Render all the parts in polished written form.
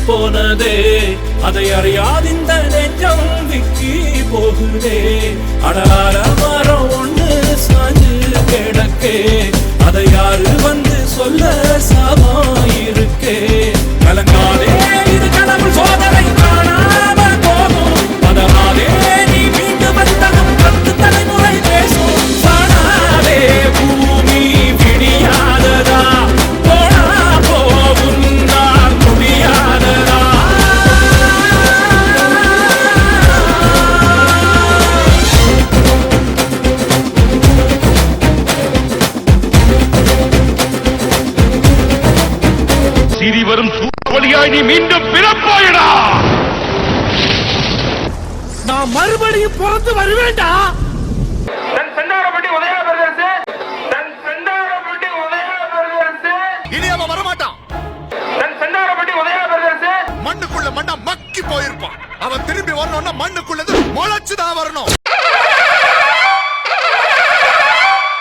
போனதே அதை அறியாது இந்த நெஞ்சம் விக்கி போகுதே அடார மரம் ஒண்ணு சாஞ்சு கிடக்கே அதை யாரு வந்து சொல்ல சாமாயிருக்கே கலங்காதே இது கனவு சோதனை காணாம போகும் அதனாலே நீ மீண்டும் வந்ததும் 10 தலைமுறை பேசும் சாணாதே பூமி விடியாததா போனா போகும் நான் முடியாததா சிறிவரும் சூழ்வழியாய் நீ மீண்டும் பிறப்பாயடா நான் மறுபடியும் பிறந்து வருவேண்டா இனி அவன் வரமாட்டான் மண்ணுக்குள்ள மண்ணா மக்கி போயிருப்பான் அவன் திரும்பி வரணும்னா மண்ணுக்குள்ளது முளைச்சுதான் வரணும்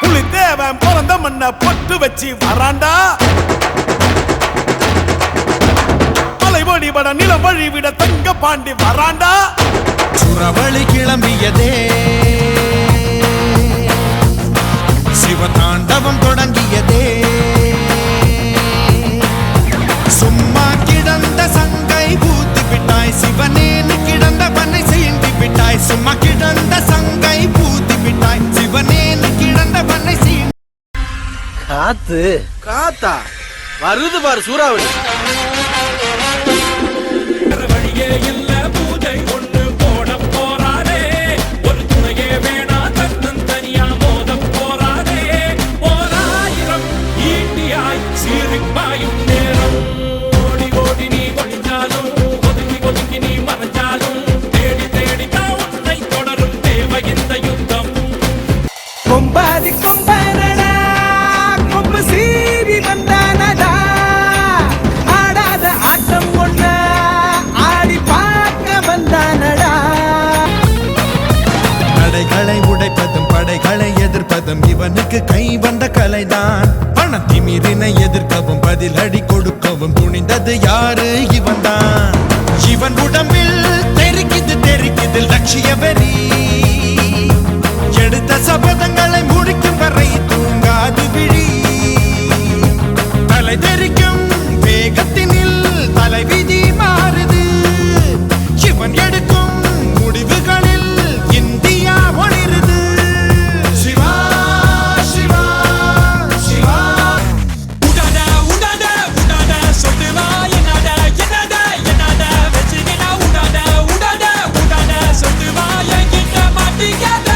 புலித்தேவன் பிறந்த மண்ண பொட்டு வச்சு வராண்டா மலைவழி வட நிலம் வழி விட தங்க பாண்டி வராண்டா சுரவழி கிளம்பியதே சிவதாண்டவம் தொடங்கியதே சும்மா கிடந்த சங்கை பூத்து விட்டாய் சிவனேனு கிடந்த பண்ணை செய்தி விட்டாய் சும்மா கிடந்த சங்கை பூத்து விட்டாய் சிவனேனு கிடந்த பண்ணை செய்தி காத்தா வருது பாரு சூறாவளி வழியே இல்ல பூஜை ஒண்ணு போட போறாரே ஒரு துணையே வேணா தன்னன் தனியா மோத போறாரே போராயிரம் ஈட்டியாய் சீரிப்பாயும் நேரம் ஓடி ஓடி நீ ஒளிஞ்சாலும் ஒதுங்கி ஒதுங்கி நீ மறைஞ்சாலும் தேடி தேடிதான் உன்னை தொடரும் தேவை இந்த யுத்தம் கொம்பாதி கொம்பனடா கொம்பு சீவி வந்தானடா ஆடாத ஆட்டம் கொண்ட ஆடி பார்க்க வந்தானடா தடைகளை உடைப்பதும் படைகளை எதிர்ப்பதும் இவனுக்கு கை வந்த கலைதான் பணத்திமிரினை எதிர்க்கவும் பதிலடி கொடுக்கவும் துணிந்தது யாரு இவன்தான் இவன் உடம்பில் தெரிக்குது லட்சிய வெறி எடுத்த சபதங்களை முடிக்கும் வரை தூங்காது விழி தலை தெரிக்கும் வேகத்தினில் தலைவிதி மாறுது இவன் எடுக்கும் முடிவுகளில் India ஒளிருது Siva Siva Siva Utada Utada Utada சொல்லுவா என்னடா என்னடா என்னடா வெச்சினா உடாடா உடாடா உடாடா சொல்லுவா என்கிட்ட மாட்டிக்காத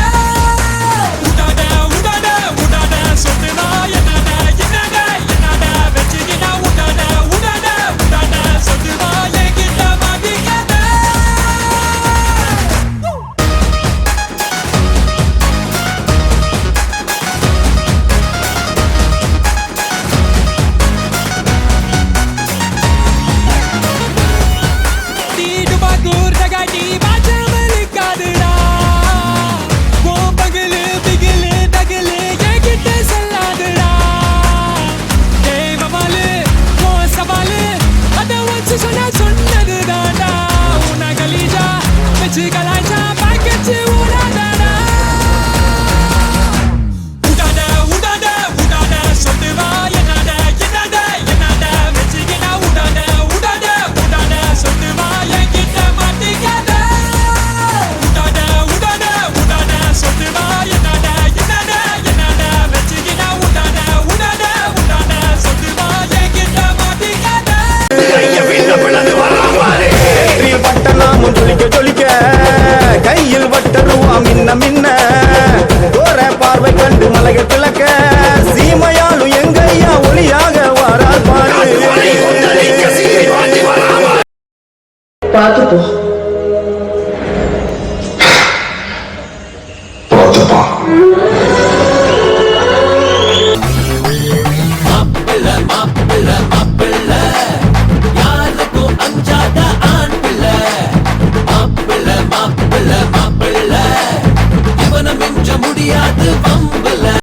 உடாடா உடாடா உடாடா சொல்லுவா என்னடா என்னடா என்னடா வெச்சினா உடாடா உடாடா உடாடா சொல்லுவா என்கிட்ட மாட்டிக்காத தீடுபா கூர்தகாடி பாஜமலிக்காதுடா கோபகலு பிகிலு தகிலு என்கிட்ட செல்லாதுடா தேவமாலு மோசமாலு அதை வச்சு சொன்னதுதான்டா உன்னை கலீஜா வச்சு கலாச்சா பாக்கச்சு ஊடாதாடா உடாடா உடாடா உடாடா சொல்லுவா என்னடா என்னடா என்னடா வச்சுக்கினா உடாடா உடாடா உடாடா சொல்லுவா என்கிட்ட மாட்டிக்காத உடாடா உடாடா உடாடா சொல்லுவா என்னடா என்னடா என்னடா வச்சுக்கினா உடாடா உடாடா உடாடா சொல்லுவா என்கிட்ட மாட்டிக்காத பட்டனாமும் ஜொலிக்க ஜொலிக்க கையில் வட்டருவா மின்ன மின்ன ஓர பார்வை கண்டு மலைகள் திளக்க சீமையாலும் எங்கையா ஒளியாக வாரார் பாரு பார்த்துப்போம் யாருக்கும் அஞ்சாத ஆண் பிள்ளை மாப்பிள்ளை மாப்பிள்ளை மாப்பிள்ளை இவனை மிஞ்ச முடியாது பம்பு